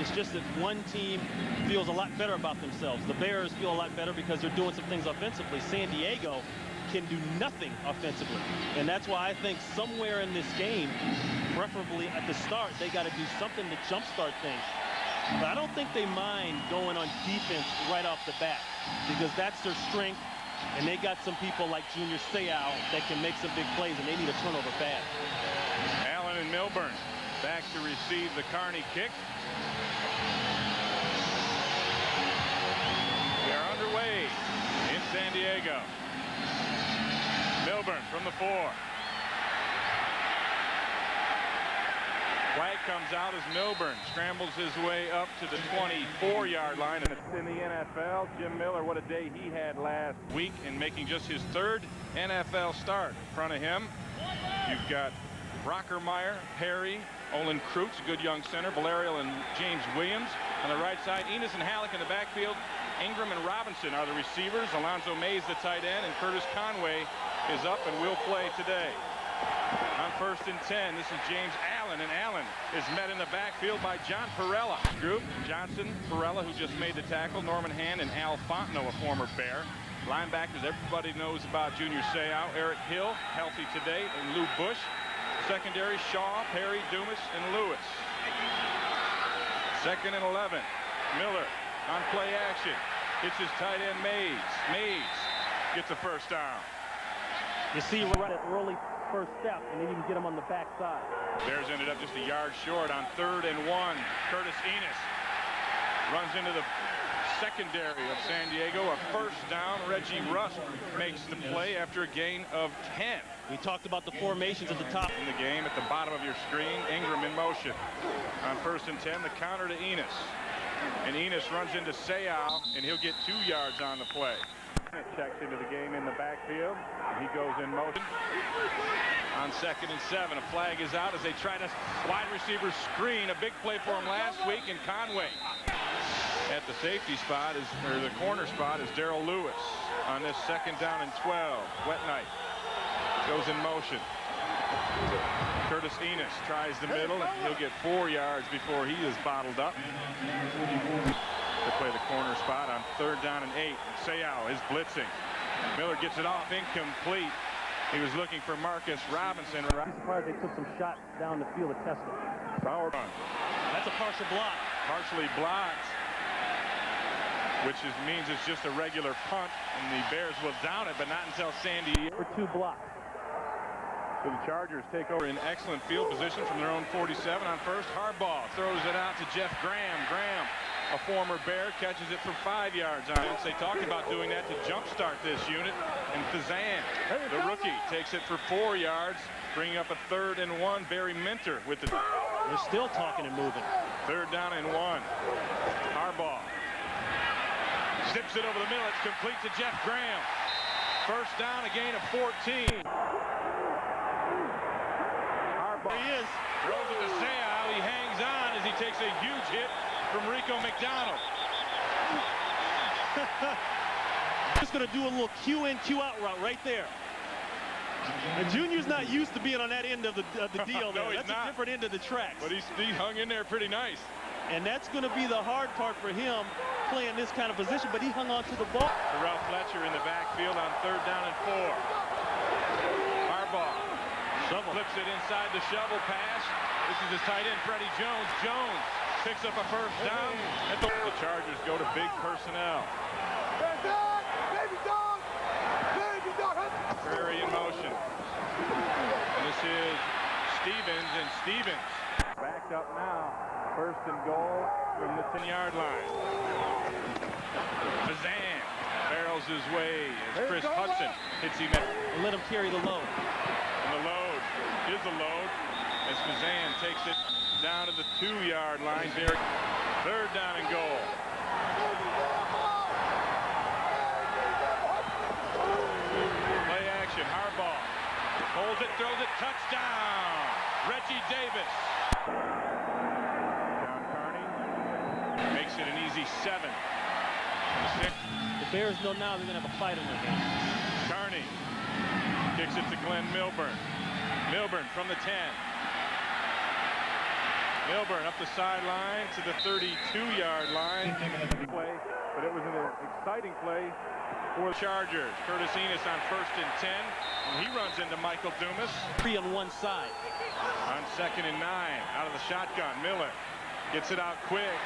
It's just that one team feels a lot better about themselves. The Bears feel a lot better because they're doing some things offensively. San Diego can do nothing offensively. And that's why I think somewhere in this game, preferably at the start, they got to do something to jumpstart things. But I don't think they mind going on defense right off the bat because that's their strength. And they got some people like Junior Seau that can make some big plays, and they need a turnover bad. Allen and Milburn back to receive the Carney kick. We are underway in San Diego. Milburn from the 4. Flag comes out as Milburn scrambles his way up to the 24-yard line. And it's in the NFL. Jim Miller, what a day he had last week in making just his 3rd NFL start. In front of him, you've got Brockermeyer, Perry, Olin Kreutz, a good young center, Valerial and James Williams. On the right side, Enos and Halleck in the backfield. Ingram and Robinson are the receivers. Alonzo Mays, the tight end, and Curtis Conway is up and will play today. On 1st and 10, this is James Allen, and Allen is met in the backfield by John Perella. Group, Johnson, Perella, who just made the tackle, Norman Hand, and Al Fontenot, a former Bear. Linebackers, everybody knows about Junior Seau. Eric Hill, healthy today, and Lou Bush. Secondary, Shaw, Perry, Dumas, and Lewis. 2nd and 11. Miller on play action. Hits his tight end, Mays. Mays gets a first down. You see right at early first step, and they even get him on the backside. Bears ended up just a yard short on 3rd and 1. Curtis Enos runs into the secondary of San Diego. A first down. Reggie Rust makes the play after a gain of 10. We talked about the formations at the top. In the game at the bottom of your screen, Ingram in motion. On 1st and 10, the counter to Enos. And Enos runs into Seau, and he'll get 2 yards on the play. Checks into the game in the backfield. He goes in motion. On 2nd and 7, a flag is out as they try to wide receiver screen. A big play for him last week, and Conway at the safety spot is, or the corner spot, is Darrell Lewis on this 2nd down and 12. Wet Knight goes in motion. Curtis Enos tries the middle, and he'll get 4 yards before he is bottled up. To play the corner spot on 3rd down and 8. Seau is blitzing. Miller gets it off, incomplete. He was looking for Marcus Robinson. I'm surprised they took some shots down the field to test it. Power run. That's a partial block. Partially blocked, which means it's just a regular punt, and the Bears will down it, but not until San Diego. For 2 blocks. So the Chargers take over in excellent field position from their own 47 on 1st. Harbaugh throws it out to Jeff Graham. Graham, a former Bear, catches it for 5 yards on it. They talked about doing that to jumpstart this unit. And Fazan, the rookie, takes it for 4 yards, bringing up a 3rd and 1. Barry Minter with the... They're still talking and moving. 3rd down and 1. Harbaugh zips it over the middle. It's complete to Jeff Graham. First down, a gain of 14. Harbaugh, There he is. throws it to Seau. He hangs on as he takes a huge hit from Rico McDonald. Just going to do a little Q in, Q out route right there. And Junior's not used to being on that end of the deal. No, That's not. a different end of the tracks. But he hung in there pretty nice. And that's going to be the hard part for him playing this kind of position, but he hung on to the ball. Terrell Fletcher in the backfield on 3rd down and 4. Harbaugh flips it inside the shovel pass. This is his tight end, Freddie Jones. Jones picks up a first down. And the Chargers go to big personnel. Prairie in motion. And this is Stevens, and Stevens backed up now. 1st and goal from the 10-yard line. Fazan barrels his way as Chris Hudson hits him at. Let him carry the load. And the load is the load as Fazan takes it down to the 2-yard line. There, 3rd down and goal. Play action. Harbaugh holds it, throws it, touchdown. Reggie Davis. Makes it an easy 7. The Bears know now they're going to have a fight in their hands. Carney kicks it to Glenn Milburn. Milburn from the 10. Milburn up the sideline to the 32-yard line. Play, but it was an exciting play for the Chargers. Curtis Enos on 1st and 10, and he runs into Michael Dumas. 3 on one side. On 2nd and 9, out of the shotgun, Miller gets it out quick,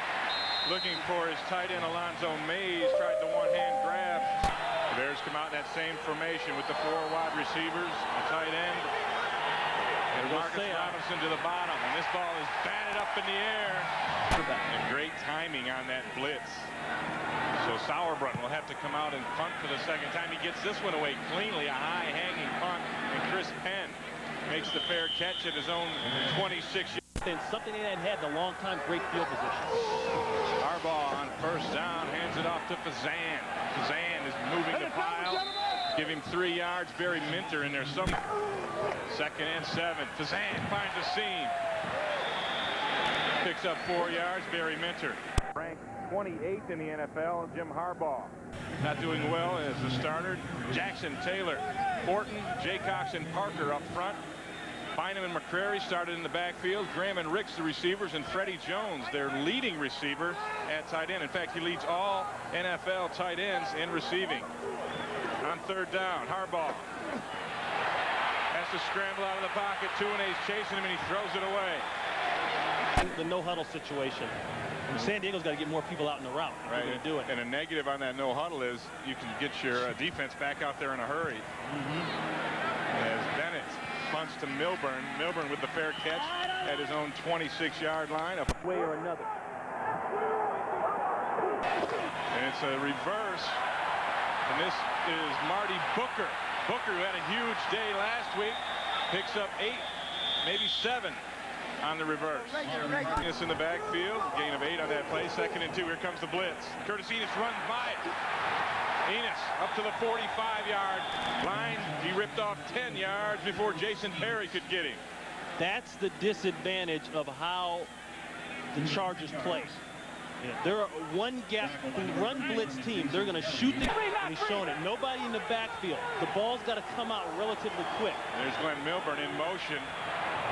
looking for his tight end Alonzo Mays. Tried the one-hand grab. The Bears come out in that same formation with the 4 wide receivers, the tight end, and Marcus Robinson to the bottom, and this ball is batted up in the air. And great timing on that blitz. So Sauerbrunn will have to come out and punt for the second time. He gets this one away cleanly, a high-hanging punt, and Chris Penn makes the fair catch at his own 26 yards. And something they hadn't had in a long time, great field position. Harbaugh on 1st down, hands it off to Fazan. Fazan is moving the pile. Give him 3 yards. Barry Minter in there some. 2nd and 7. Fazan finds a seam. Picks up 4 yards. Barry Minter. Ranked 28th in the NFL. Jim Harbaugh not doing well as the starter. Jackson, Taylor, Horton, Jaycox, and Parker up front. Bynum and McCrary started in the backfield. Graham and Ricks the receivers, and Freddie Jones their leading receiver at tight end. In fact, he leads all NFL tight ends in receiving. On 3rd down, Harbaugh has to scramble out of the pocket. Tuane's chasing him, and he throws it away. The no-huddle situation. San Diego's got to get more people out in the route. Right, to do it. And a negative on that no-huddle is you can get your defense back out there in a hurry. As Bennett punts to Milburn. Milburn with the fair catch at his own 26-yard line. A way or another. And it's a reverse. And this is Marty Booker. Booker, who had a huge day last week, picks up 8, maybe 7 on the reverse. Enos in the backfield. Gain of 8 on that play. 2nd and 2. Here comes the blitz. Curtis Enos runs by it. Enos up to the 45-yard line. He ripped off 10 yards before Jason Perry could get him. That's the disadvantage of how the Chargers play. They're a one-gap, run blitz team. They're going to shoot the, and he's showing it. Nobody in the backfield. The ball's got to come out relatively quick. There's Glenn Milburn in motion.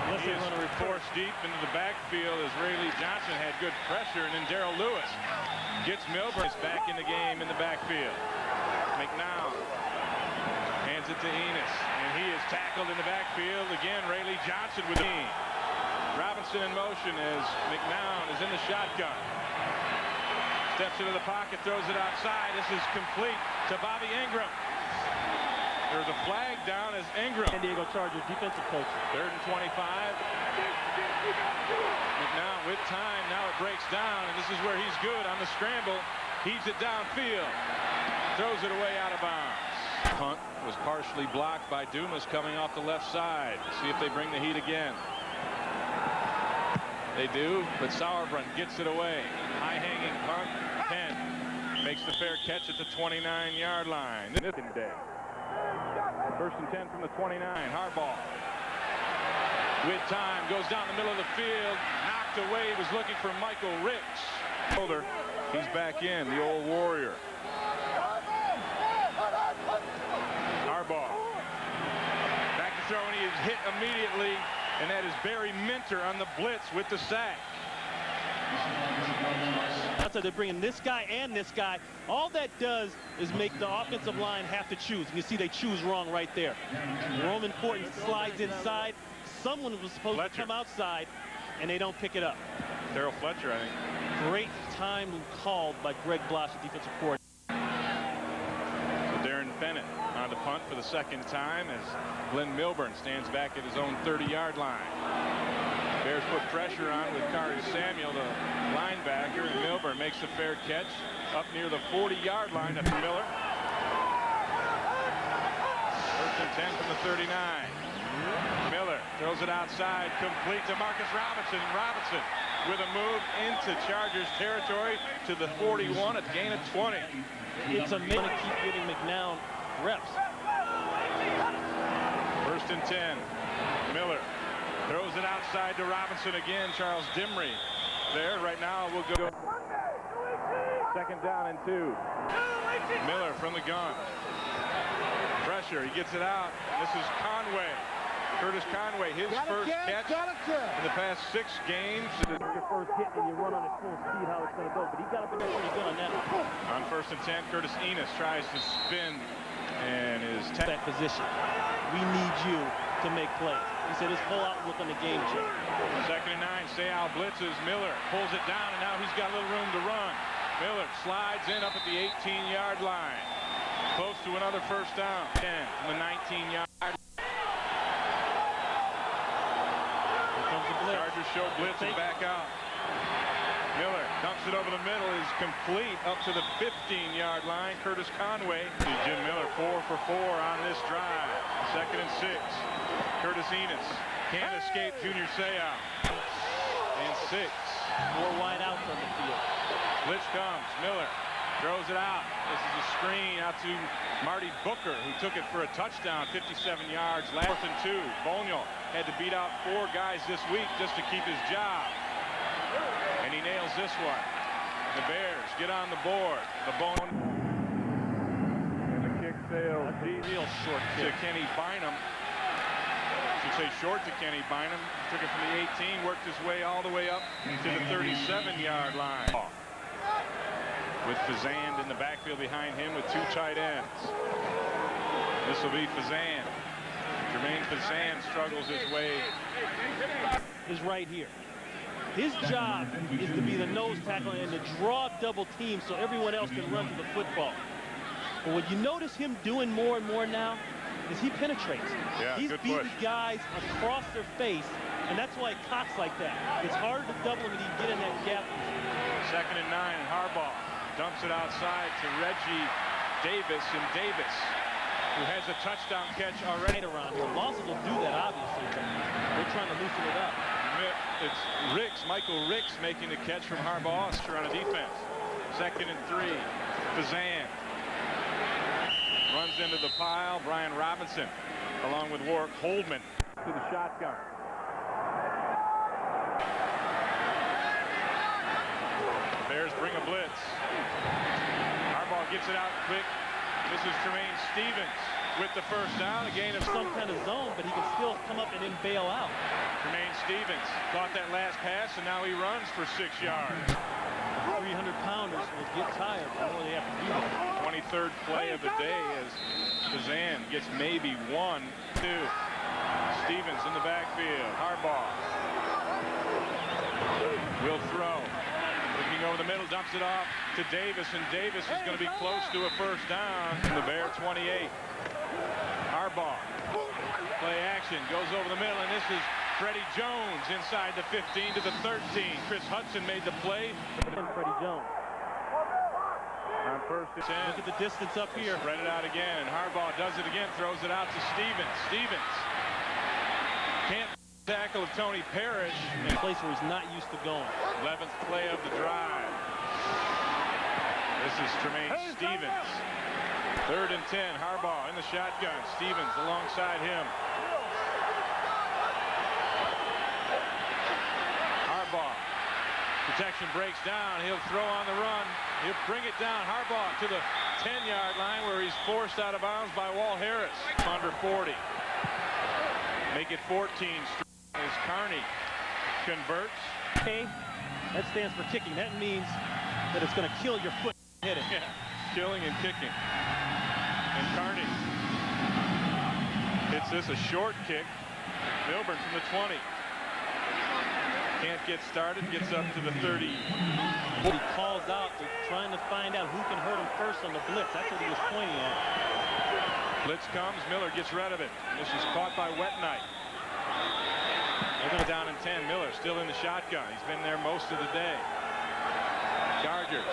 He is forced deep into the backfield as Ray Lee Johnson had good pressure, and then Darrell Lewis gets Milburn back in the game in the backfield. McNown hands it to Enos, and he is tackled in the backfield. Again, Ray Lee Johnson with the team. Robinson in motion as McNown is in the shotgun. Steps into the pocket, throws it outside. This is complete to Bobby Ingram. There's a flag down as Ingram. San Diego Chargers defensive coach. 3rd and 25. McNown with time. Now it breaks down, and this is where he's good on the scramble. Heaves it downfield. Throws it away out of bounds. Punt was partially blocked by Dumas coming off the left side. See if they bring the heat again. They do, but Sauerbrunn gets it away. High-hanging punt. Penn makes the fair catch at the 29-yard line. Day. 1st and 10 from the 29. Harbaugh with time goes down the middle of the field. Knocked away. He was looking for Michael Ricks. He's back in, the old Warrior. Harbaugh back to throw, and he is hit immediately, and that is Barry Minter on the blitz with the sack. That's how they're bringing this guy and this guy. All that does is make the offensive line have to choose. You see they choose wrong right there. Roman Fortin slides inside. Someone was supposed to come outside, and they don't pick it up. Darrell Fletcher, I think. Great time called by Greg Blosh, the defensive coordinator. So Darren Bennett on the punt for the 2nd time as Glenn Milburn stands back at his own 30-yard line. Bears put pressure on with Kari Samuel, the linebacker, and Milburn makes the fair catch up near the 40-yard line to Miller. 1st and 10 from the 39. Miller throws it outside, complete to Marcus Robinson. Robinson with a move into Chargers territory to the 41, a gain of 20. It's amazing to keep giving McNown reps. 1st and 10. Miller throws it outside to Robinson again. Charles Dimry there. Right now we'll go 2nd down and 2. Miller from the gun. Pressure. He gets it out. This is Conway. Curtis Conway, his first catch in the past 6 games. Your first hit and you run on at full speed, how it's going to go. But he got up in there pretty good on that one. On 1st and 10, Curtis Enos tries to spin and is that position. We need you to make plays. He said his whole outlook on the game changed. 2nd and 9, Seau blitzes. Miller pulls it down, and now he's got a little room to run. Miller slides in up at the 18-yard line. Close to another first down. 10 from the 19-yard line. Chargers show blitz and back out. Miller dumps it over the middle, is complete up to the 15-yard line. Curtis Conway. Jim Miller 4 for 4 on this drive. 2nd and 6. Curtis Enos can't escape Junior Seau. And 6. More wide outs on the field. Blitz comes. Miller throws it out. This is a screen out to Marty Booker, who took it for a touchdown, 57 yards. 4th and 2. Bonial had to beat out 4 guys this week just to keep his job. And he nails this one. The Bears get on the board. The bone. And the kick sails real short to Kenny Bynum. Should say short to Kenny Bynum. Took it from the 18, worked his way all the way up to the 37-yard line. With Fazand in the backfield behind him with 2 tight ends. This will be Fazand. Jermaine Fazand struggles his way. Is right here. His job is to be the nose tackle and to draw double teams so everyone else can run to the football. But what you notice him doing more and more now is he penetrates. Yeah, he's beating guys across their face, and that's why he cocks like that. It's harder to double him and he get in that gap. 2nd and 9, and Harbaugh dumps it outside to Reggie Davis, and Davis, who has a touchdown catch already. Around here. Losses will do that, obviously, but they're trying to loosen it up. It's Ricks, Michael Ricks, making the catch from Harbaugh on a defense. 2nd and 3. Fazand runs into the pile. Brian Robinson, along with Warwick Holdman, to the shotgun. Bears bring a blitz. Harbaugh gets it out quick. This is Tremaine Stevens with the first down. A gain of some kind of zone, but he can still come up and then bail out. Tremaine Stevens caught that last pass, and now he runs for 6 yards. 300-pounders will get tired before they have to do that. 23rd play of the day as Kazan gets maybe 1, 2. Stevens in the backfield. Harbaugh will throw. Looking over the middle, dumps it off to Davis, and Davis is going to be close to a first down from the Bear 28. Harbaugh, play action, goes over the middle, and this is Freddie Jones inside the 15 to the 13. Chris Hudson made the play. And Freddie Jones. On 1st and 10. Look at the distance up here. Spread it out again, and Harbaugh does it again, throws it out to Stevens. Stevens can't tackle of Tony Parrish. In a place where he's not used to going. 11th play of the drive. This is Tremaine Stevens. 3rd and 10. Harbaugh in the shotgun. Stevens alongside him. Harbaugh. Protection breaks down. He'll throw on the run. He'll bring it down. Harbaugh to the 10-yard line where he's forced out of bounds by Walt Harris. Under 40. Make it 14. As Carney converts. Okay. That stands for kicking. That means that it's going to kill your foot hit it. Yeah. Killing and kicking. And Carney hits this, a short kick. Milburn from the 20. Can't get started, gets up to the 30. He calls out, they're trying to find out who can hurt him first on the blitz. That's what he was pointing at. Blitz comes, Miller gets rid of it. This is caught by Wetnight. They're going down in 10. Miller still in the shotgun. He's been there most of the day. Chargers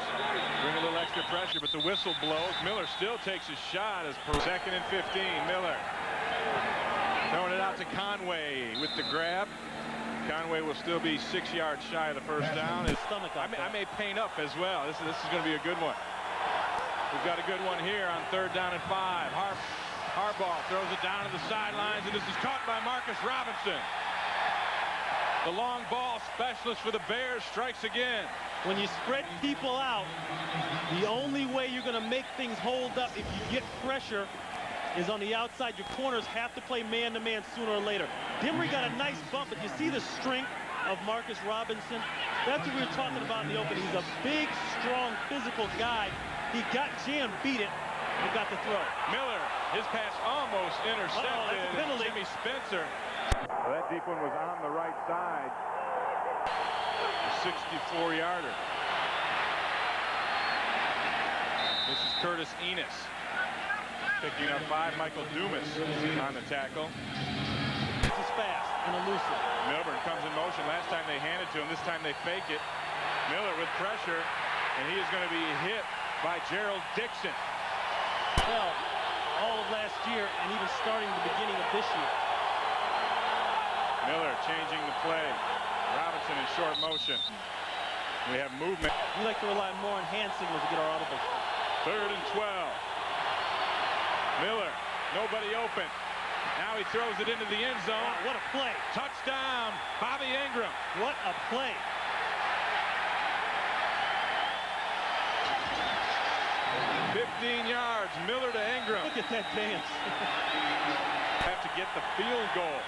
bring a little extra pressure, but the whistle blows. Miller still takes his shot as per 2nd and 15. Miller throwing it out to Conway with the grab. Conway will still be 6 yards shy of the first down. His stomach I may paint up as well. This is going to be a good one. We've got a good one here on 3rd down and 5. Harbaugh throws it down to the sidelines, and this is caught by Marcus Robinson. The long ball specialist for the Bears strikes again. When you spread people out, the only way you're going to make things hold up if you get pressure is on the outside. Your corners have to play man-to-man sooner or later. Demery got a nice bump, but you see the strength of Marcus Robinson. That's what we were talking about in the open. He's a big, strong, physical guy. He got jammed, beat it, and got the throw. Miller, his pass almost intercepted. That's a penalty. Jimmy Spencer. Well, that deep one was on the right side. A 64-yarder. This is Curtis Enos. Picking up 5, Michael Dumas on the tackle. This is fast and elusive. Milburn comes in motion. Last time they handed to him. This time they fake it. Miller with pressure, and he is going to be hit by Gerald Dixon. Well, all of last year and even starting the beginning of this year. Miller changing the play. Robinson in short motion. We have movement. We like to rely more on hand signals to get our audibles. 3rd and 12. Miller, nobody open. Now he throws it into the end zone. Wow, what a play. Touchdown, Bobby Ingram. What a play. 15 yards, Miller to Ingram. Look at that dance. Have to get the field goal.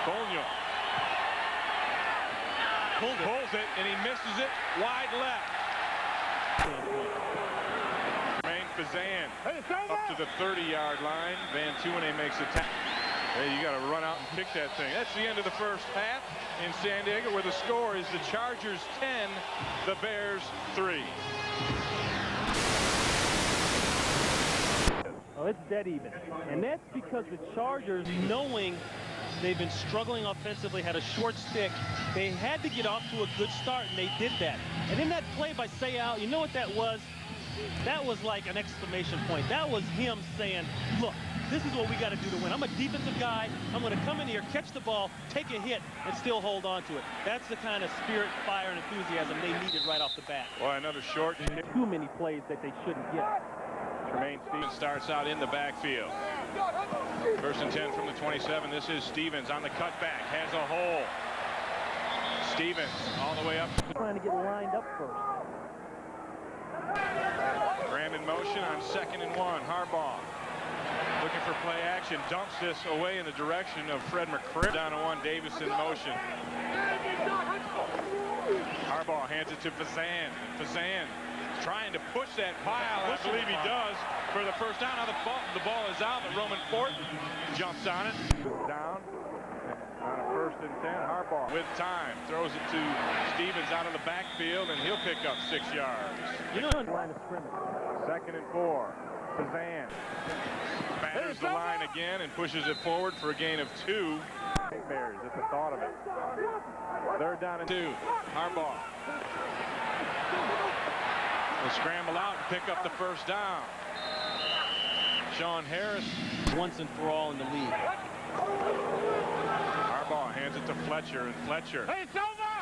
Bonio pulls it, and he misses it wide left. Fazan up to the 30-yard line. Van Tuene makes a tackle. Hey, you got to run out and kick that thing. That's the end of the first half in San Diego, where the score is the Chargers 10, the Bears 3. Oh, it's dead even. And that's because the Chargers, knowing they've been struggling offensively, had a short stick, they had to get off to a good start, and they did that. And in that play by Sayal, you know what that was? That was like an exclamation point. That was him saying, look, this is what we got to do to win. I'm a defensive guy. I'm going to come in here, catch the ball, take a hit, and still hold on to it. That's the kind of spirit, fire, and enthusiasm they needed right off the bat. Well, another short. Too many plays that they shouldn't get. Tremaine Stevens starts out in the backfield. 1st and 10 from the 27. This is Stevens on the cutback. Has a hole. Stevens all the way up. Trying to get lined up first. Graham in motion on 2nd and 1. Harbaugh looking for play action. Dumps this away in the direction of Fred McCrimmon. Down to 1. Davis in motion. Harbaugh hands it to Fazan. Fazan trying to push that pile. I believe he does for the first down. Now the ball is out, but Roman Fort jumps on it. Down on a 1st and 10. Harbaugh with time throws it to Stevens out of the backfield, and he'll pick up 6 yards. You know, line of scrimmage. 2nd and 4. Fazan batters the line again and pushes it forward for a gain of 2. Bears at the thought of it. 3rd down and 2. Harbaugh will scramble out and pick up the first down. Sean Harris. Once and for all in the league. Harbaugh hands it to Fletcher, and Fletcher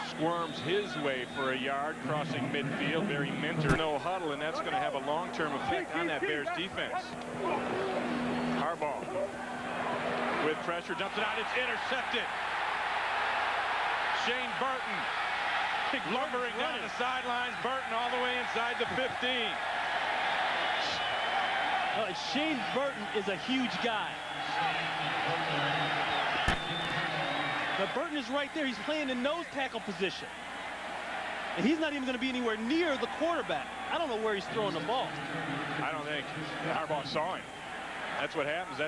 squirms his way for a yard, crossing midfield. Barry Minter, no huddle, and that's going to have a long-term effect on that Bears defense. Harbaugh with pressure, dumps it out, it's intercepted. Shane Burton lumbering down the sidelines. Burton all the way inside the 15. Shane Burton is a huge guy. But Burton is right there. He's playing in nose tackle position. And he's not even going to be anywhere near the quarterback. I don't know where he's throwing the ball. I don't think Harbaugh saw him. That's what happens. So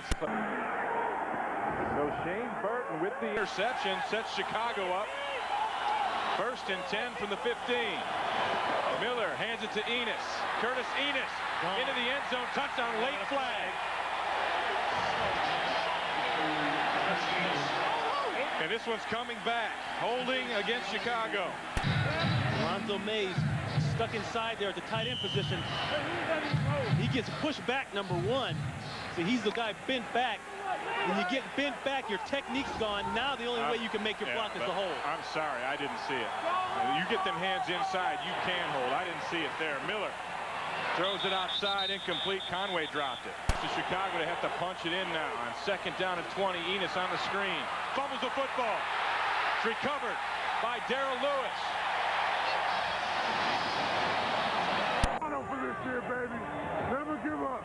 Shane Burton with the interception sets Chicago up. 1st and 10 from the 15. Miller hands it to Enos. Curtis Enos into the end zone. Touchdown, late flag. And this one's coming back. Holding against Chicago. Lonzo Mays stuck inside there at the tight end position. He gets pushed back, number 1. So he's the guy bent back. When you get bent back, your technique's gone. Now the only way you can make your block is to hold. I'm sorry, I didn't see it. You get them hands inside, you can hold. I didn't see it there. Miller throws it outside, incomplete. Conway dropped it. To Chicago, they have to punch it in now. On 2nd down and 20, Enos on the screen. Fumbles the football. It's recovered by Darrell Lewis. For this year, baby. Never give up.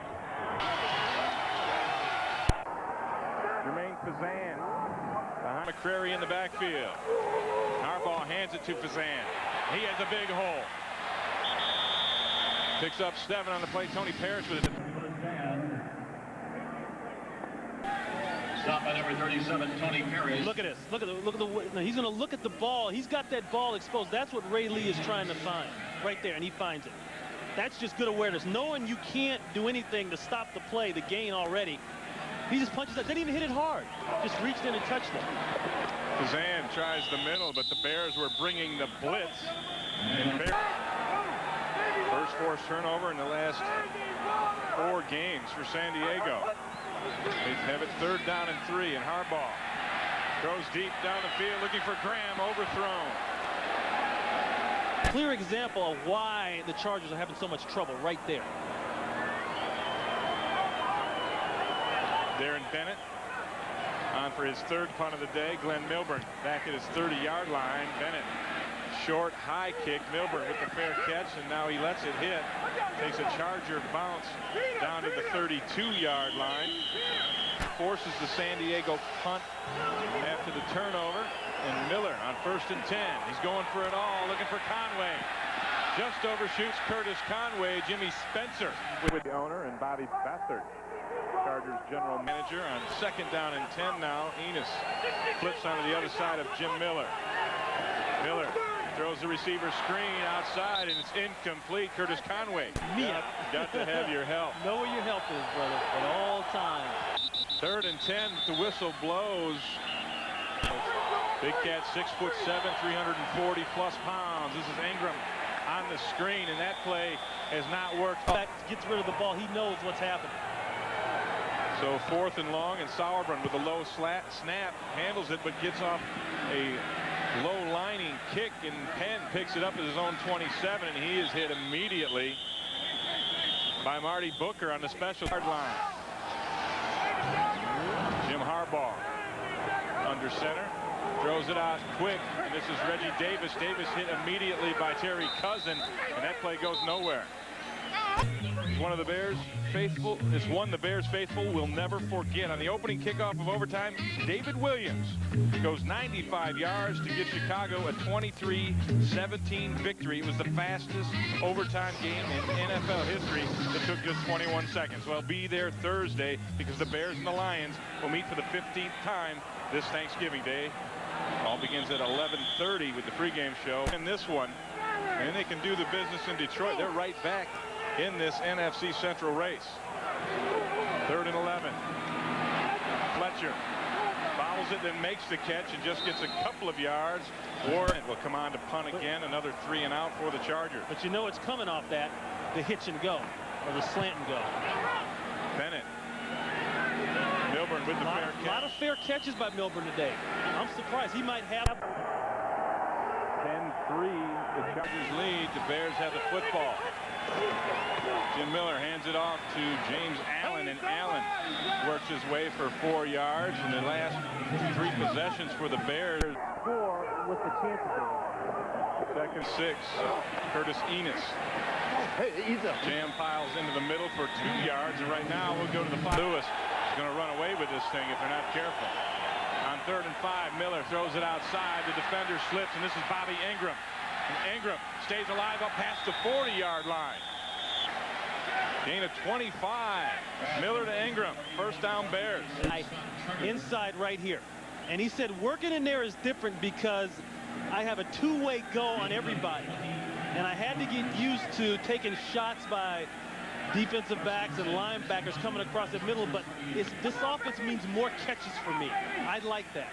McCrary in the backfield. Harbaugh hands it to Fazan. He has a big hole. Picks up 7 on the play. Tony Parrish with it. Stop by number 37, Tony Parrish. Look at this. Look at the. He's going to look at the ball. He's got that ball exposed. That's what Ray Lee is trying to find right there, and he finds it. That's just good awareness. Knowing you can't do anything to stop the play, the gain already. He just punches it. Didn't even hit it hard. Just reached in and touched it. Fazan tries the middle, but the Bears were bringing the blitz. And first forced turnover in the last 4 games for San Diego. They have it 3rd down and 3, and Harbaugh throws deep down the field looking for Graham, overthrown. Clear example of why the Chargers are having so much trouble right there. Darren Bennett on for his 3rd punt of the day. Glenn Milburn back at his 30-yard line. Bennett, short, high kick. Milburn with the fair catch, and now he lets it hit. Takes a Charger bounce down to the 32-yard line. Forces the San Diego punt after the turnover. And Miller on 1st and 10. He's going for it all, looking for Conway. Just overshoots Curtis Conway. Jimmy Spencer with the owner, and Bobby Beathard, Chargers general manager, on 2nd down and 10 now. Enos flips onto the other side of Jim Miller. Miller throws the receiver screen outside, and it's incomplete. Curtis Conway. Got to have your help. Know where your help is, brother, at all times. 3rd and 10. The whistle blows. Big cat, 6'7", 340 plus pounds. This is Ingram on the screen, and that play has not worked. Gets rid of the ball. He knows what's happening. So 4th and long, and Sauerbrunn with a low snap handles it, but gets off a low lining kick, and Penn picks it up at his own 27, and he is hit immediately by Marty Booker on the special yard line. Jim Harbaugh under center. Throws it out quick, and this is Reggie Davis. Davis hit immediately by Terry Cousin, and that play goes nowhere. It's one the Bears faithful will never forget. On the opening kickoff of overtime, David Williams goes 95 yards to give Chicago a 23-17 victory. It was the fastest overtime game in NFL history. It took just 21 seconds. Well, be there Thursday, because the Bears and the Lions will meet for the 15th time this Thanksgiving Day. All begins at 11:30 with the pregame show. And this one, and they can do the business in Detroit. They're right back in this NFC Central race. 3rd and 11. Fletcher bobbles it, then makes the catch and just gets a couple of yards. Warren will come on to punt again. Another 3 and out for the Chargers. But you know it's coming off that, the hitch and go, or the slant and go. Bennett. Milburn with the fair catch. A lot of fair catches by Milburn today. I'm surprised. He might have 10-3. The Chargers lead. The Bears have the football. Jim Miller hands it off to James Allen, and Allen works his way for 4 yards. In the last 3 possessions for the Bears. 4 with the chances. 2nd and 6. Curtis Enos. Jam piles into the middle for 2 yards, and right now we'll go to the 5. Lewis is going to run away with this thing if they're not careful. On 3rd and 5, Miller throws it outside. The defender slips, and this is Bobby Ingram. And Ingram stays alive up past the 40-yard line. Gain of 25. Miller to Ingram. 1st down Bears. Inside right here. And he said working in there is different because I have a 2-way go on everybody. And I had to get used to taking shots by defensive backs and linebackers coming across the middle, but this offense means more catches for me. I like that.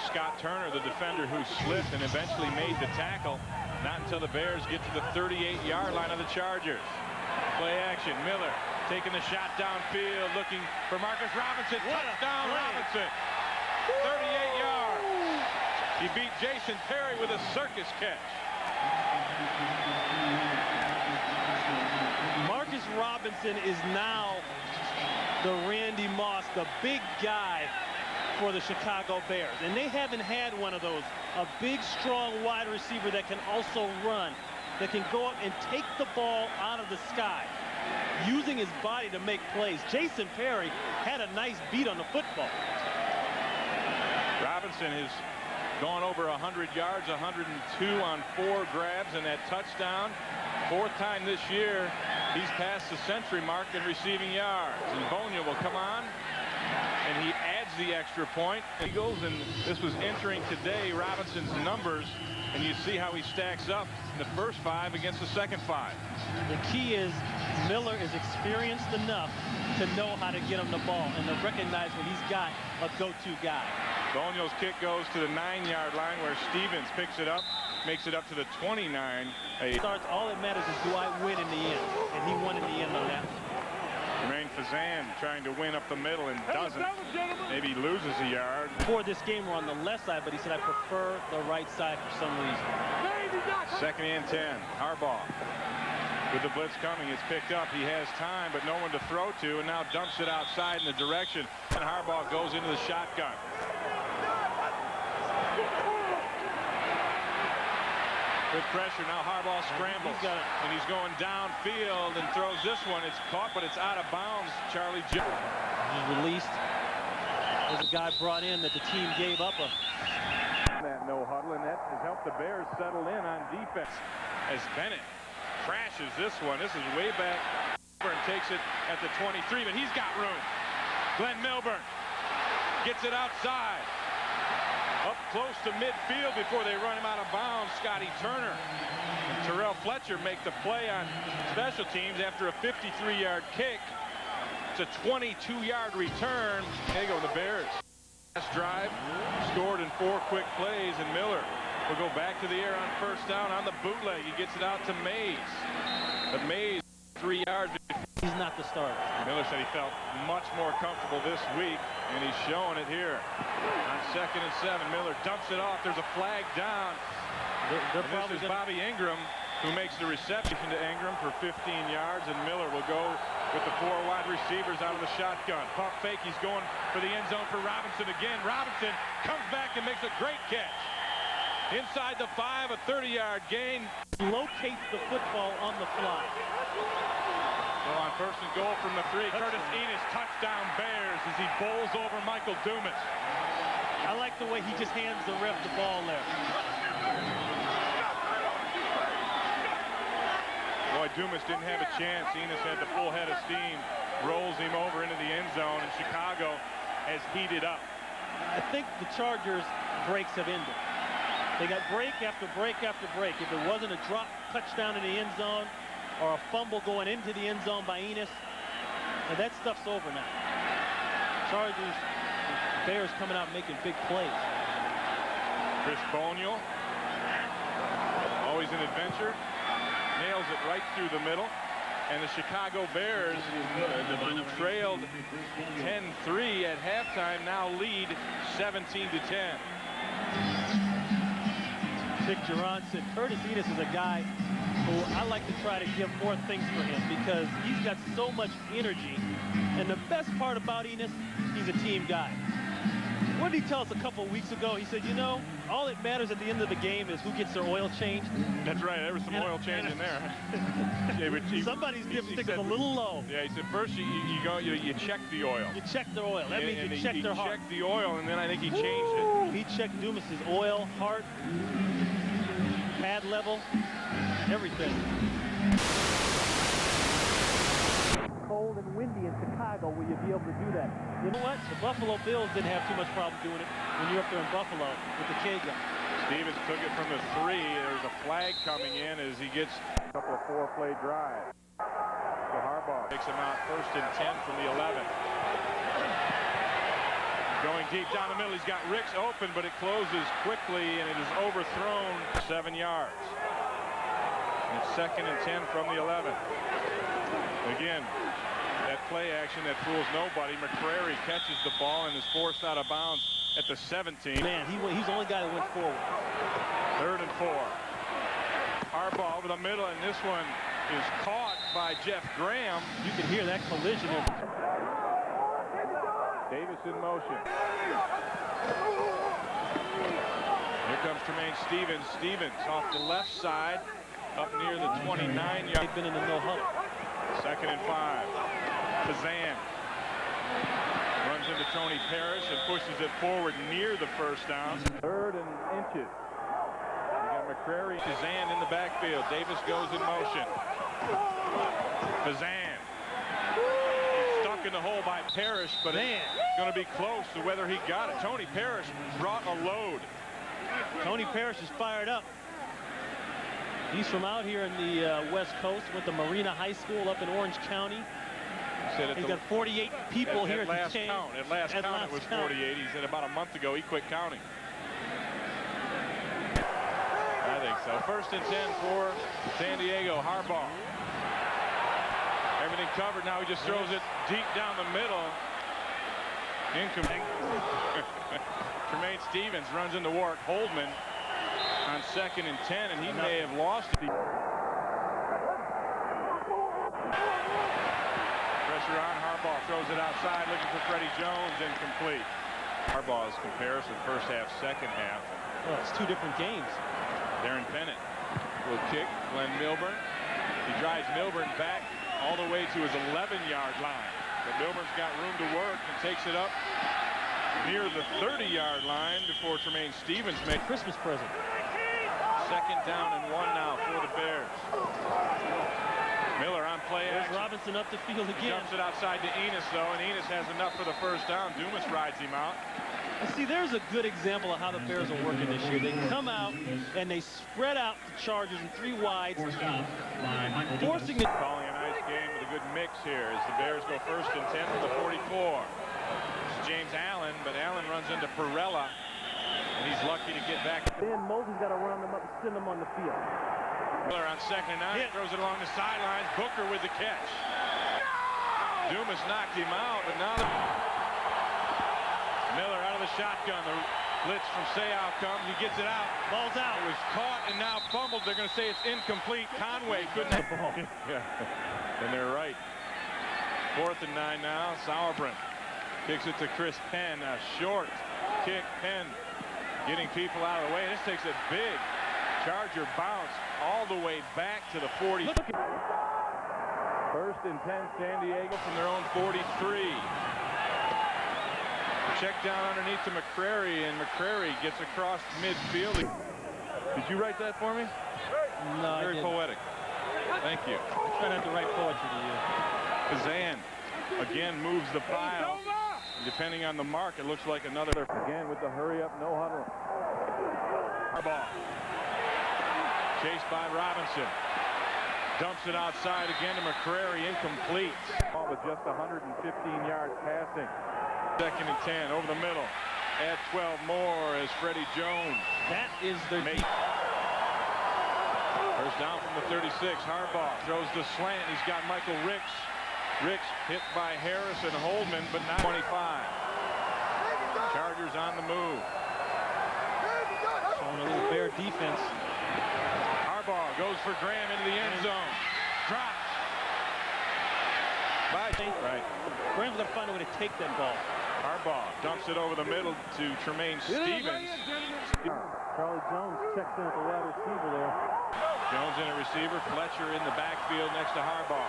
Scott Turner, the defender who slipped and eventually made the tackle. Not until the Bears get to the 38-yard line of the Chargers. Play action. Miller taking the shot downfield, looking for Marcus Robinson. Touchdown Robinson. 38 yards. He beat Jason Perry with a circus catch. Marcus Robinson is now the Randy Moss, the big guy for the Chicago Bears. And they haven't had one of those. A big, strong wide receiver that can also run, that can go up and take the ball out of the sky, using his body to make plays. Jason Perry had a nice beat on the football. Robinson Robinson has gone over 100 yards, 102 on 4 grabs, and that touchdown. 4th time this year he's passed the century mark in receiving yards. And Bonia will come on, and he adds the extra point. Eagles, and this was entering today Robinson's numbers, and you see how he stacks up in the first 5 against the second 5. The key is Miller is experienced enough to know how to get him the ball and to recognize when he's got a go-to guy. Bonio's kick goes to the 9-yard line, where Stevens picks it up, makes it up to the 29. Starts, all that matters is, do I win in the end? And he won in the end on that. Jermaine Fazan trying to win up the middle and doesn't. Maybe loses a yard. Before this game, we're on the left side, but he said, I prefer the right side for some reason. 2nd and 10. Harbaugh with the blitz coming. It's picked up. He has time, but no one to throw to, and now dumps it outside in the direction. And Harbaugh goes into the shotgun. Good pressure. Now Harbaugh scrambles, and he's going downfield and throws this one. It's caught, but it's out of bounds. Charlie Jones. He's released. There's a guy brought in that the team gave up that no huddle, and that has helped the Bears settle in on defense. As Bennett crashes this one. This is way back and takes it at the 23, but he's got room. Glenn Milburn gets it outside. Up close to midfield before they run him out of bounds. Scotty Turner and Terrell Fletcher make the play on special teams after a 53-yard kick. It's a 22-yard return. There you go, the Bears. Last drive scored in 4 quick plays, and Miller will go back to the air on 1st down on the bootleg. He gets it out to Mays. But Mays 3 yards. He's not the starter. Miller said he felt much more comfortable this week, and he's showing it here. On 2nd and 7, Miller dumps it off. There's a flag down. This is Bobby Ingram, who makes the reception to Ingram for 15 yards, and Miller will go with the 4 wide receivers out of the shotgun. Pump fake. He's going for the end zone for Robinson again. Robinson comes back and makes a great catch. Inside the 5, a 30-yard gain. Locates the football on the fly. So on 1st and goal from the 3, Curtis Enos, touchdown Bears, as he bowls over Michael Dumas. I like the way he just hands the ref the ball there. Boy, Dumas didn't have a chance. Enos had the full head of steam, rolls him over into the end zone, and Chicago has heated up. I think the Chargers' breaks have ended. They got break after break after break. If it wasn't a drop touchdown in the end zone or a fumble going into the end zone by Enos, and that stuff's over now. Chargers, Bears coming out making big plays. Chris Bonial, always an adventure, nails it right through the middle. And the Chicago Bears, who trailed 10-3 at halftime, now lead 17-10. Dick Geron said Curtis Enos is a guy who I like to try to give more things for him because he's got so much energy. And the best part about Enos, he's a team guy. What did he tell us a couple of weeks ago? He said, you know, all that matters at the end of the game is who gets their oil changed. That's right. There was some oil change in there. Somebody's dipstick is a little low. Yeah, he said first you check the oil. You check their oil. That means you check their heart. He checked the oil, and then I think he changed it. He checked Dumas's oil, heart, pad level, everything. Cold and windy in Chicago, will you be able to do that? You know what? The Buffalo Bills didn't have too much problem doing it when you're up there in Buffalo with the K-gun. Stevens took it from the 3. There's a flag coming in as he gets a couple of 4-play drives. So Harbaugh takes him out 1st and 10 from the 11. Going deep down the middle, he's got Ricks open, but it closes quickly, and it is overthrown 7 yards. And it's 2nd and 10 from the 11. Again, that play action that fools nobody. McCrary catches the ball and is forced out of bounds at the 17. Man, he's the only guy that went forward. 3rd and 4. Harbaugh over the middle, and this one is caught by Jeff Graham. You can hear that collision. Davis in motion. Here comes Tremaine Stevens. Stevens off the left side, up near the 29-yard. They've been in the no huddle. 2nd and 5. Fazan runs Runs into Tony Parrish and pushes it forward near the first down. 3rd and inches. You got McCrary. Fazan in the backfield. Davis goes in motion. Fazan. Stuck in the hole by Parrish, but it's going to be close to whether he got it. Tony Parrish brought a load. Tony Parrish is fired up. He's from out here in the West Coast, went to Marina High School up in Orange County. He's got 48 people here at last count. At last count, it was 48. He said about a month ago he quit counting. I think so. 1st and 10 for San Diego. Harbaugh. Everything covered. Now he just throws it deep down the middle. Incomplete. Tremaine Stevens runs into Warwick Holdman on 2nd and 10, and he may have lost it. Pressure on Harbaugh, throws it outside, looking for Freddie Jones, incomplete. Harbaugh's comparison, first half, second half. Well, it's 2 different games. Darren Bennett will kick. Glenn Milburn. He drives Milburn back all the way to his 11-yard line. But Milburn's got room to work and takes it up near the 30-yard line before Tremaine Stevens makes Christmas present. 2nd down and 1 now for the Bears. Miller on play action. There's Robinson up the field again. Dumps it outside to Enos, though, and Enos has enough for the first down. Dumas rides him out. See, there's a good example of how the Bears are working this year. They come out and they spread out the Chargers in 3 wides, forcing it. Calling a nice game with a good mix here as the Bears go 1st and 10 from the 44. This is James Allen, but Allen runs into Perella, and he's lucky to get back. Then Moses got to run them up and send them on the field. Miller on 2nd and 9, throws it along the sidelines. Booker with the catch. Dumas knocked him out, but now Miller out of the shotgun. The blitz from Seau comes. He gets it out. Ball's out. It was caught and now fumbled. They're going to say it's incomplete. Conway couldn't have the ball. Yeah. And they're right. 4th and 9 now. Sauerbrunn kicks it to Chris Penn. A short kick. Penn getting people out of the way. This takes a big Charger bounce all the way back to the 40. 1st and 10 San Diego from their own 43. Check down underneath to McCrary, and McCrary gets across midfield. Did you write that for me? No, very poetic. Thank you. I try not to write poetry to you. Kazan again moves the pile. Depending on the mark, it looks like another. Again with the hurry up, no huddle. Harbaugh. Chased by Robinson. Dumps it outside again to McCrary, incomplete. Ball with just 115 yards passing. 2nd and 10 over the middle. Add 12 more as Freddie Jones. That is their First down from the 36. Harbaugh throws the slant. He's got Michael Ricks. Ricks hit by Harris and Holdman, but not 25. Chargers on the move. Showing a little Bear defense. Harbaugh goes for Graham into the end zone. Drops. Right. Graham's got to find a way to take that ball. Harbaugh dumps it over the middle to Tremaine Stevens. Charlie Jones checks in at the wide receiver there. Jones in a receiver. Fletcher in the backfield next to Harbaugh.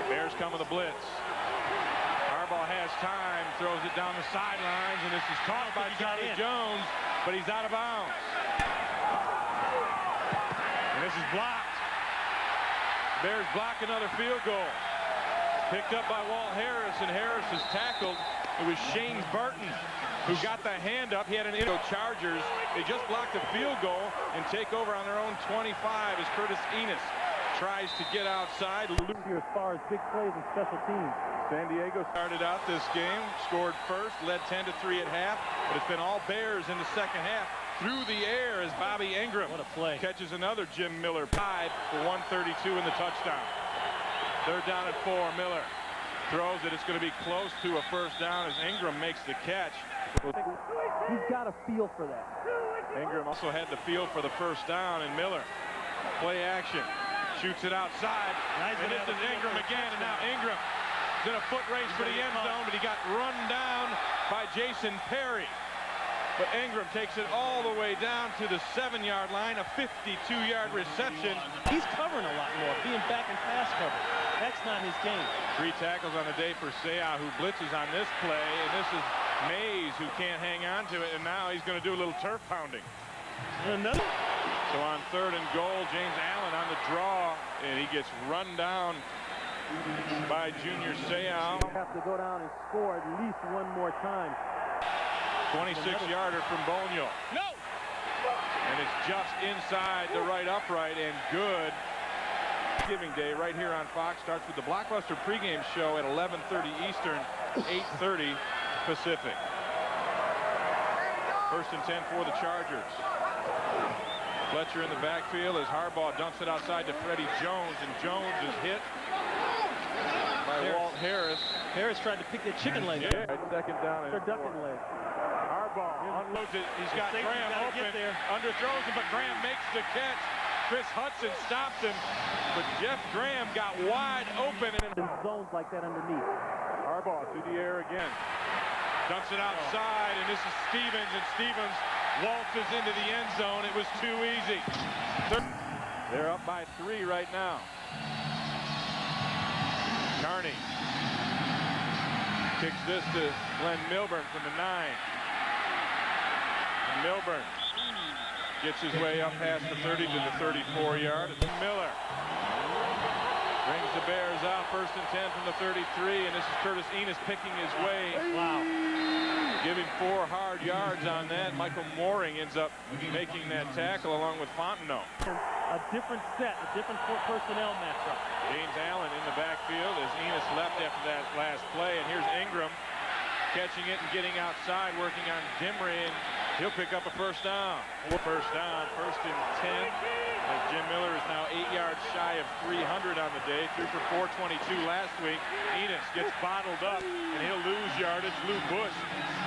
Bears come with a blitz. Harbaugh has time, throws it down the sidelines, and this is caught by Charlie Jones, but he's out of bounds. And this is blocked. Bears block another field goal. Picked up by Walt Harris, and Harris is tackled. It was Shane Burton who got the hand up. He had an Chargers. They just blocked a field goal and take over on their own 25 as Curtis Enos tries to get outside. As far as big plays and special teams. San Diego started out this game, scored first, led 10-3 at half, but it's been all Bears in the second half. Through the air as Bobby Ingram catches another Jim Miller pipe for 132 in the touchdown. 3rd down at 4. Miller throws it. It's going to be close to a first down as Ingram makes the catch. He's got a feel for that. Ingram also had the feel for the first down, and Miller play action. Shoots it outside. And this is Ingram again, and now Ingram is in a foot race for the end zone, but he got run down by Jason Perry. but Ingram takes it all the way down to the 7-yard line, a 52-yard reception. He's covering a lot more, being back in pass cover. That's not his game. 3 tackles on the day for Seau, who blitzes on this play, and this is Mays who can't hang on to it, and now he's going to do a little turf pounding. And another. So on 3rd and goal, James Allen on the draw, and he gets run down by Junior Seau. Have to go down and score at least one more time. 26-yarder from Bonio. No! And it's just inside the right upright and good. Thanksgiving Day right here on Fox starts with the Blockbuster pregame show at 11:30 Eastern, 8:30 Pacific. 1st and 10 for the Chargers. Fletcher in the backfield as Harbaugh dumps it outside to Freddie Jones, and Jones is hit by Walt Harris. Harris tried to pick that chicken leg. Yeah, 2nd down and They're ducking leg. Harbaugh unloads it. He's got Safety's Graham gotta open. get there. Underthrows him, but Graham makes the catch. Chris Hudson stops him, but Jeff Graham got wide open. And In zones like that underneath. Harbaugh to the air again. Dumps it outside, and this is Stevens, and Stevens waltzes into the end zone. It was too easy. They're up by 3 right now. Carney kicks this to Glenn Milburn from the 9. And Milburn gets his way up past the 30 to the 34-yard. Miller brings the Bears out. 1st and 10 from the 33, and this is Curtis Enos picking his way. Wow. Giving 4 hard yards on that. Michael Mooring ends up making that tackle along with Fontenot. A different set, a different personnel matchup. James Allen in the backfield as Enos left after that last play, and here's Ingram catching it and getting outside, working on Dimry, and he'll pick up a 1st down. 1st down, 1st and 10. As Jim Miller is now 8 yards shy of 300 on the day, threw for 422 last week. Enos gets bottled up, and he'll lose yardage. Lou Bush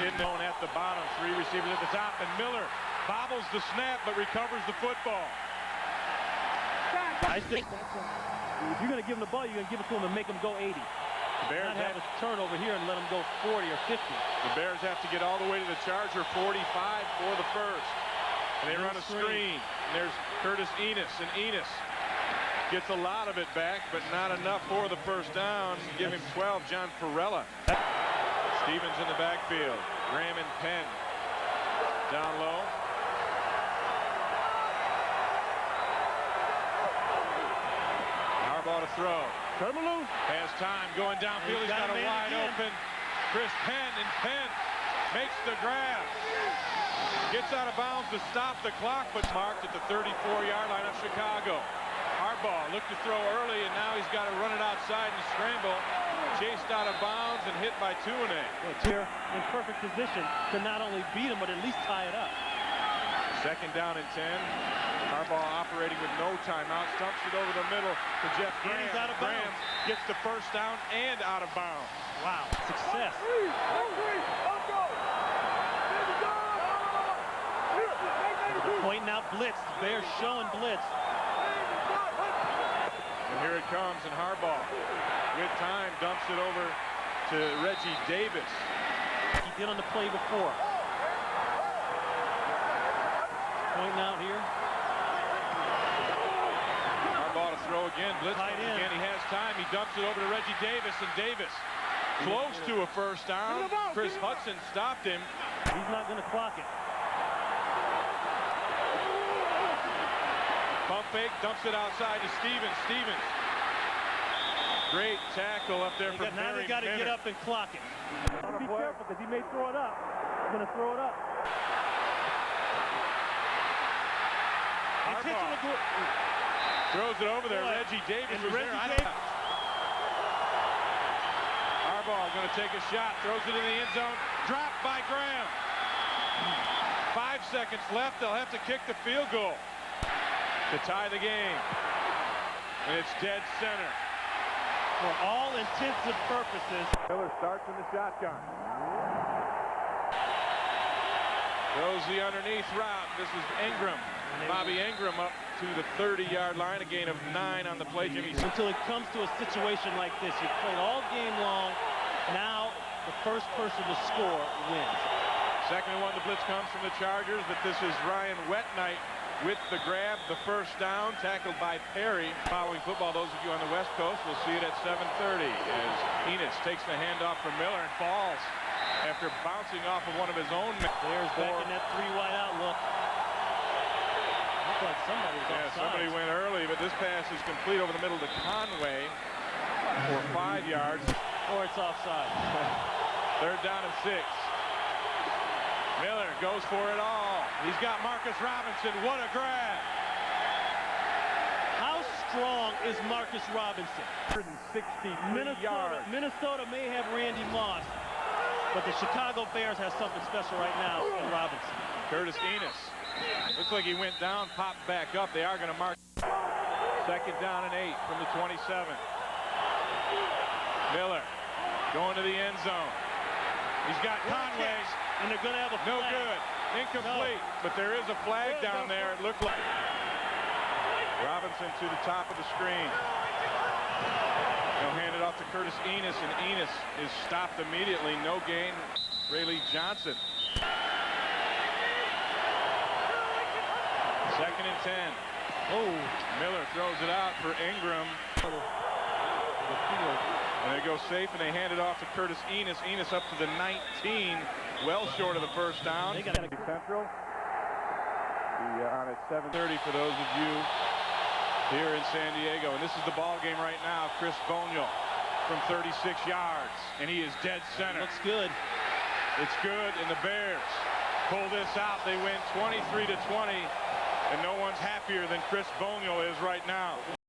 in known at the bottom, 3 receivers at the top, and Miller bobbles the snap but recovers the football. I think if you're going to give him the ball, you're going to give it to him and make him go 80. The Bears Not have a turnover here and let him go 40 or 50. The Bears have to get all the way to the Charger 45 for the 1st. And they run a screen. And there's Curtis Enos, and Enos gets a lot of it back, but not enough for the 1st down. Give him 12, John Perella. Stevens in the backfield. Graham and Penn down low. Harbaugh to throw. Cut him loose. Has time going downfield. He's got a wide open Chris Penn, and Penn makes the grab. Gets out of bounds to stop the clock, but marked at the 34-yard line of Chicago. Harbaugh looked to throw early, and now he's got to run it outside and scramble. Chased out of bounds and hit by Tuanay. Here in perfect position to not only beat him, but at least tie it up. 2nd down and 10. Harbaugh operating with no timeout. Stumps it over the middle to Jeff Graham. He's out of bounds. Graham gets the 1st down and out of bounds. Wow, success. Pointing out blitz. The Bears showing blitz. And here it comes, and Harbaugh, with time, dumps it over to Reggie Davis. He did on the play before. Pointing out here. Harbaugh to throw again, blitz Tight end. again. He has time. He dumps it over to Reggie Davis, and Davis close to a 1st down. Chris Hudson stopped him. He's not going to clock it. Pump fake, dumps it outside to Stevens. Stevens. Great tackle up there from Now they got to get up and clock it. Be careful because he may throw it up. He's going to throw it up. Harbaugh throws it over there. Reggie Davis was there. Harbaugh going to take a shot. Throws it in the end zone. Dropped by Graham. 5 seconds left. They'll have to kick the field goal to tie the game. And it's dead center. For all intensive purposes. Miller starts in the shotgun. Throws the underneath route. This is Ingram. Bobby Ingram up to the 30-yard line. A gain of 9 on the play. Jimmy. Until it comes to a situation like this. You played all game long. Now the first person to score wins. Second and 1, the blitz comes from the Chargers, but this is Ryan Wetnight with the grab, the first down, tackled by Perry. Following football, those of you on the West Coast will see it at 7:30 as Enos takes the handoff from Miller and falls after bouncing off of one of his own. Bears back in that 3-wide outlook. Looked like somebody was offside. Somebody went early, but this pass is complete over the middle to Conway for 5 yards. Or it's offside. Third down and 6. Miller goes for it all. He's got Marcus Robinson. What a grab. How strong is Marcus Robinson? 160 Minnesota. Minnesota may have Randy Moss, but the Chicago Bears has something special right now in Robinson. Curtis Enos. Looks like he went down, popped back up. They are going to mark. Second down and 8 from the 27. Miller going to the end zone. He's got Conway. And they're going to have a flag. No good. Incomplete. No. But there is a flag down there. It looked like. Robinson to the top of the screen. They'll hand it off to Curtis Enos, and Enos is stopped immediately. No gain. Rayleigh Johnson. Second and 10. Oh. Miller throws it out for Ingram. And they go safe, and they hand it off to Curtis Enos. Enos up to the 19, well short of the first down. They got Central. On at 7:30 for those of you here in San Diego. And this is the ball game right now. Chris Bonial from 36 yards, and he is dead center. Looks good. It's good, and the Bears pull this out. They win 23-20, and no one's happier than Chris Bonial is right now.